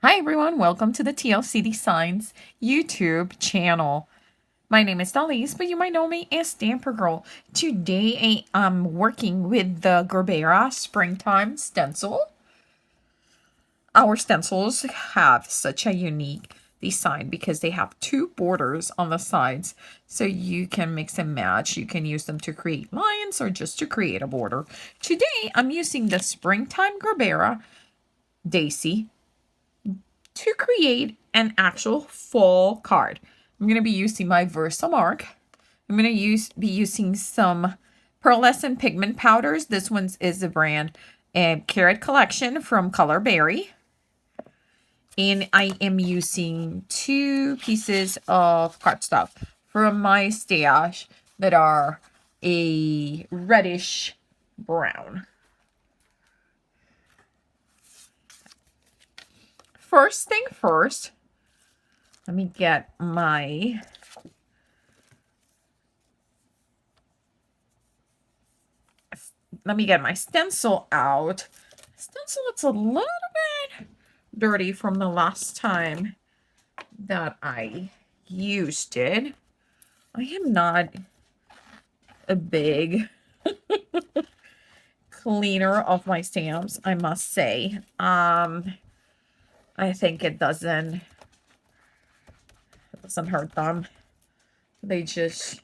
Hi everyone, welcome to the TLC Designs YouTube channel. My name is Dalise, but you might know me as Stamper Girl. Today I'm working with the Gerbera Springtime Stencil. Our stencils have such a unique design because they have two borders on the sides, so you can mix and match. You can use them to create lines or just to create a border. Today I'm using the Springtime Gerbera Daisy to create an actual fall card. I'm going to be using my Versamark. I'm going to be using some pearlescent pigment powders. This one is the brand Carrot Collection from Colorberry. And I am using 2 pieces of cardstock from my stash that are a reddish brown. First thing first, let me get my stencil out. Stencil, it's a little bit dirty from the last time that I used it. I am not a big cleaner of my stamps, I must say. I think it doesn't hurt them. It just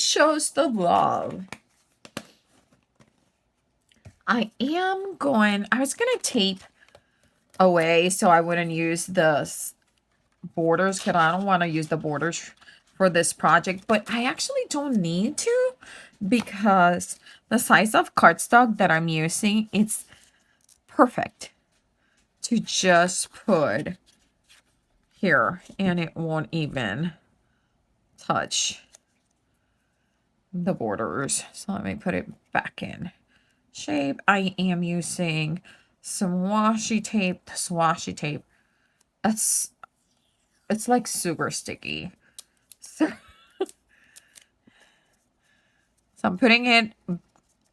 shows the love. I was gonna tape away so I wouldn't use the borders because I don't want to use the borders for this project, but I actually don't need to because the size of cardstock that I'm using, it's perfect to just put here and it won't even touch the borders. So let me put it back in shape. I am using some washi tape. This washi tape, it's like super sticky. So I'm putting it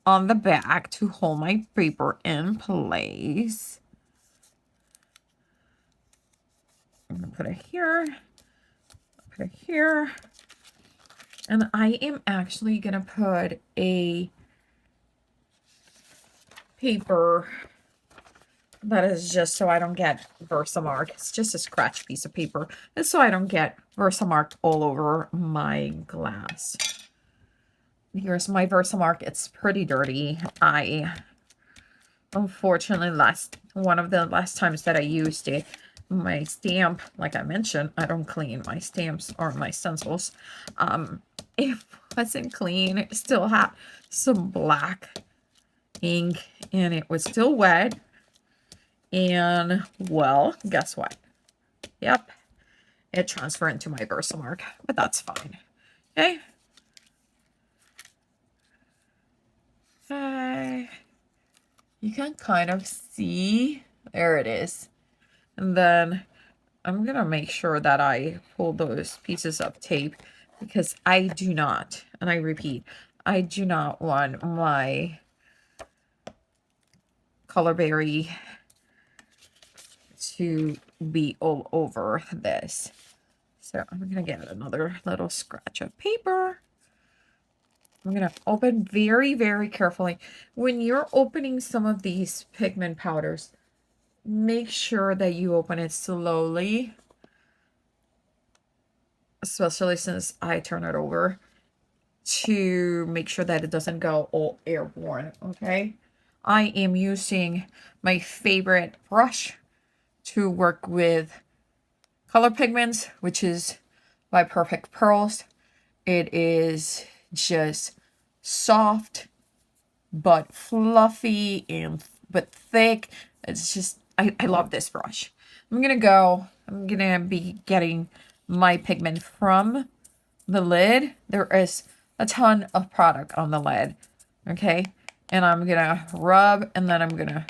on the back to hold my paper in place. I'm gonna put it here, put it here, and I am actually gonna put a paper that is just so I don't get Versamark. It's just a scratch piece of paper. And so I don't get Versamark all over my glass. Here's my Versamark. It's pretty dirty. Unfortunately, one of the last times that I used it, my stamp, like I mentioned, I don't clean my stamps or my stencils. It wasn't clean. It still had some black ink and it was still wet. And, well, guess what? Yep. It transferred into my Versamark, but that's fine. Okay. You can kind of see. There it is. And then I'm going to make sure that I pull those pieces of tape because I do not, and I repeat, I do not want my Colorberry to be all over this. So I'm going to get another little scratch of paper. I'm going to open very, very carefully. When you're opening some of these pigment powders, make sure that you open it slowly. Especially since I turn it over, to make sure that it doesn't go all airborne, okay? I am using my favorite brush to work with color pigments, which is my Perfect Pearls. It is just soft but fluffy but thick. It's just I love this brush. I'm gonna be getting my pigment from the lid. There is a ton of product on the lid, okay? And I'm gonna rub and then I'm gonna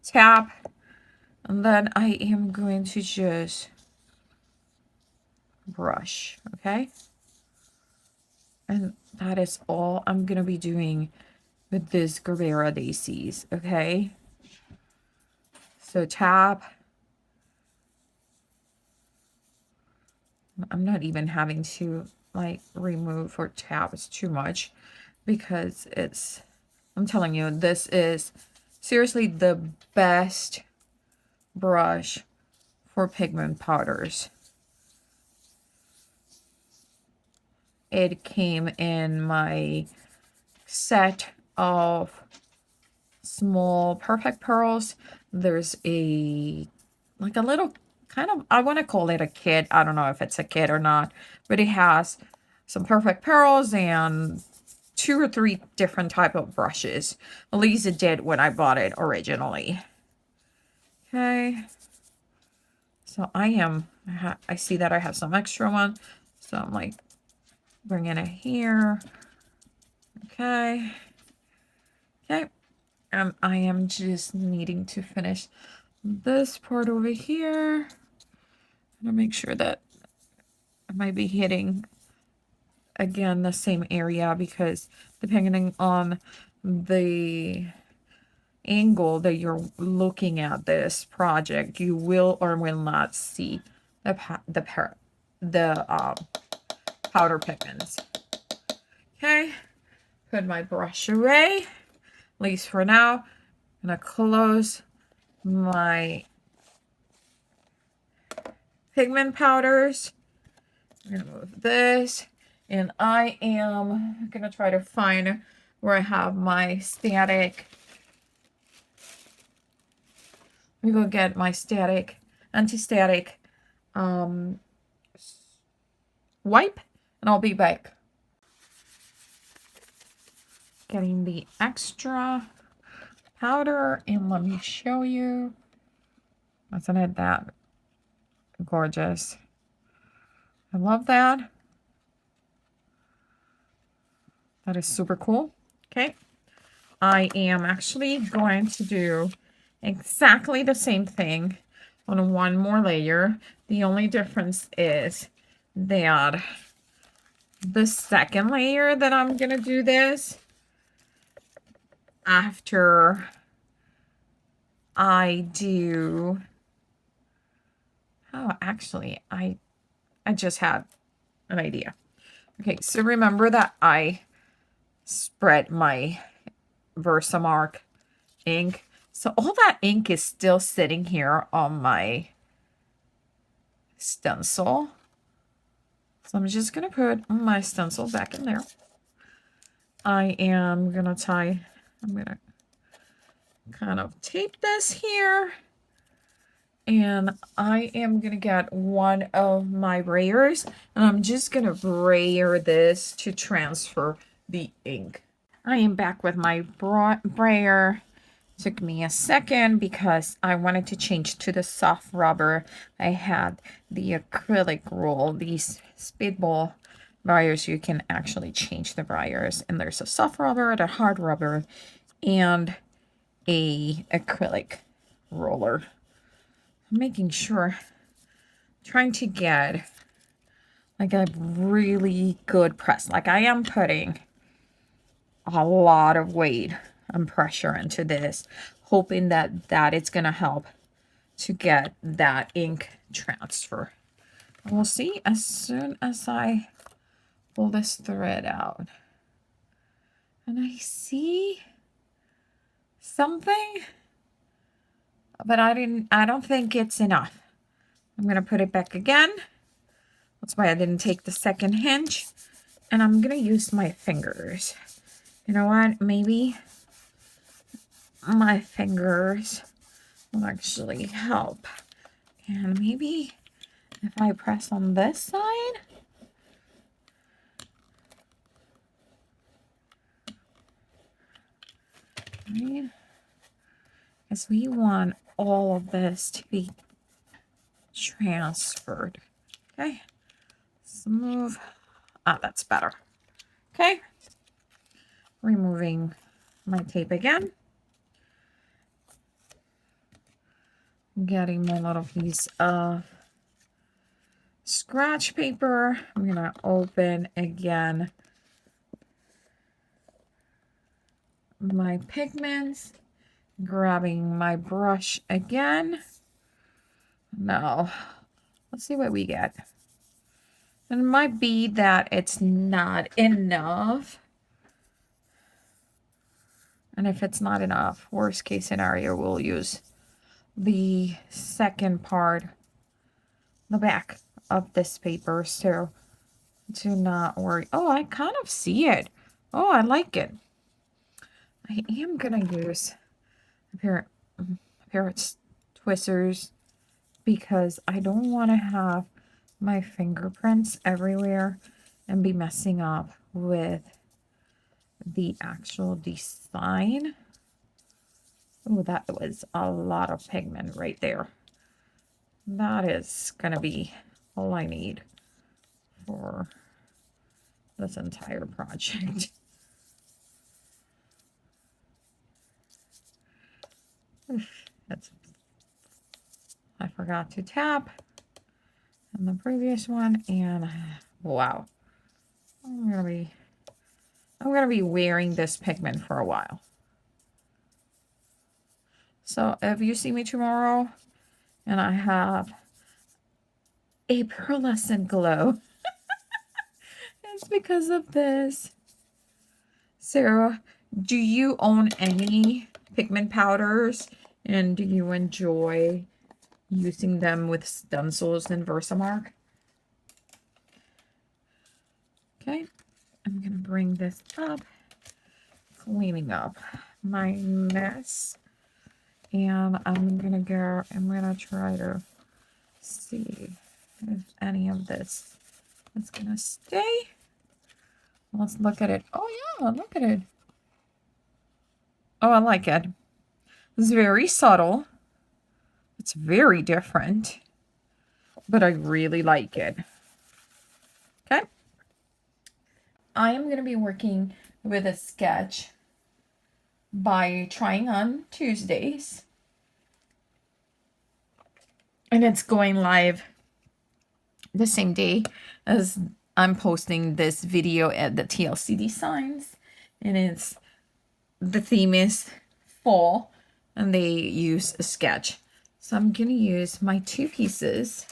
tap and then I am going to just brush, okay? And that is all I'm gonna be doing with this Gerbera Daisies, okay? So tap, I'm not even having to like remove or tap. It's too much because I'm telling you, this is seriously the best brush for pigment powders. It came in my set of small perfect pearls. There's like a little kind of, I want to call it a kit. I don't know if it's a kit or not, but it has some perfect pearls and 2 or 3 different type of brushes. At least it did when I bought it originally. Okay. So I see that I have some extra one. So I'm like bringing it here. Okay. Okay. I am just needing to finish this part over here. I'm gonna make sure that I might be hitting again the same area, because depending on the angle that you're looking at this project, you will or will not see the powder pigments. Okay, put my brush away, at least for now. I'm gonna close my pigment powders. I'm gonna move this, and I am gonna try to find where I have my static. Let me go get my anti-static wipe, and I'll be back. Getting the extra powder, and let me show you. Isn't it that gorgeous? I love that. That is super cool. Okay. I am actually going to do exactly the same thing on one more layer. The only difference is that the second layer that I'm going to do this after I do... Oh, actually, I just had an idea. Okay, so remember that I spread my Versamark ink. So all that ink is still sitting here on my stencil. So I'm just going to put my stencil back in there. I'm going to kind of tape this here. And I am going to get one of my brayers, and I'm just going to brayer this to transfer the ink. I am back with my brayer. Took me a second because I wanted to change to the soft rubber. I had the acrylic roll, these speedball brayers. You can actually change the brayers, and there's a soft rubber, the hard rubber, and a acrylic roller. I'm making sure, trying to get like a really good press. Like I am putting a lot of weight and pressure into this, hoping that it's going to help to get that ink transfer. And we'll see as soon as I pull this thread out. And I see something, but I don't think it's enough. I'm going to put it back again. That's why I didn't take the second hinge. And I'm going to use my fingers. You know what? Maybe my fingers will actually help. And maybe if I press on this side. Right? Because we want all of this to be transferred. Okay. Let's move. Ah, that's better. Okay. Removing my tape again. Getting my little piece of scratch paper. I'm going to open again my pigments. Grabbing my brush again. Now, let's see what we get. It might be that it's not enough. And if it's not enough, worst case scenario, we'll use the second part, the back of this paper. So do not worry. Oh, I kind of see it. Oh, I like it. I am going to use a pair of twisters because I don't want to have my fingerprints everywhere and be messing up with the actual design. Oh, that was a lot of pigment right there. That is going to be all I need for this entire project. I forgot to tap on the previous one, and wow, I'm gonna be wearing this pigment for a while. So if you see me tomorrow and I have a pearlescent glow, it's because of this. So, do you own any pigment powders, and do you enjoy using them with stencils and Versamark? Okay, I'm gonna bring this up, cleaning up my mess, and I'm gonna try to see if any of this is gonna stay. Let's look at it. Oh yeah, look at it. Oh, I like it. It's very subtle. It's very different, but I really like it. Okay. I am going to be working with a sketch by trying on Tuesdays. And it's going live the same day as I'm posting this video at the TLC Designs. And the theme is fall, and they use a sketch. So I'm going to use my 2 pieces.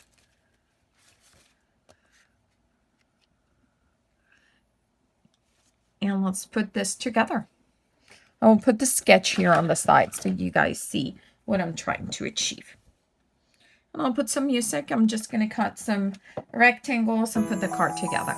And let's put this together. I'll put the sketch here on the side so you guys see what I'm trying to achieve. And I'll put some music. I'm just going to cut some rectangles and put the card together.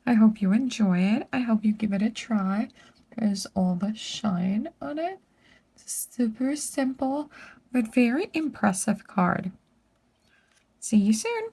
I hope you enjoy it. I hope you give it a try. There's all the shine on it. It's a super simple but very impressive card. See you soon.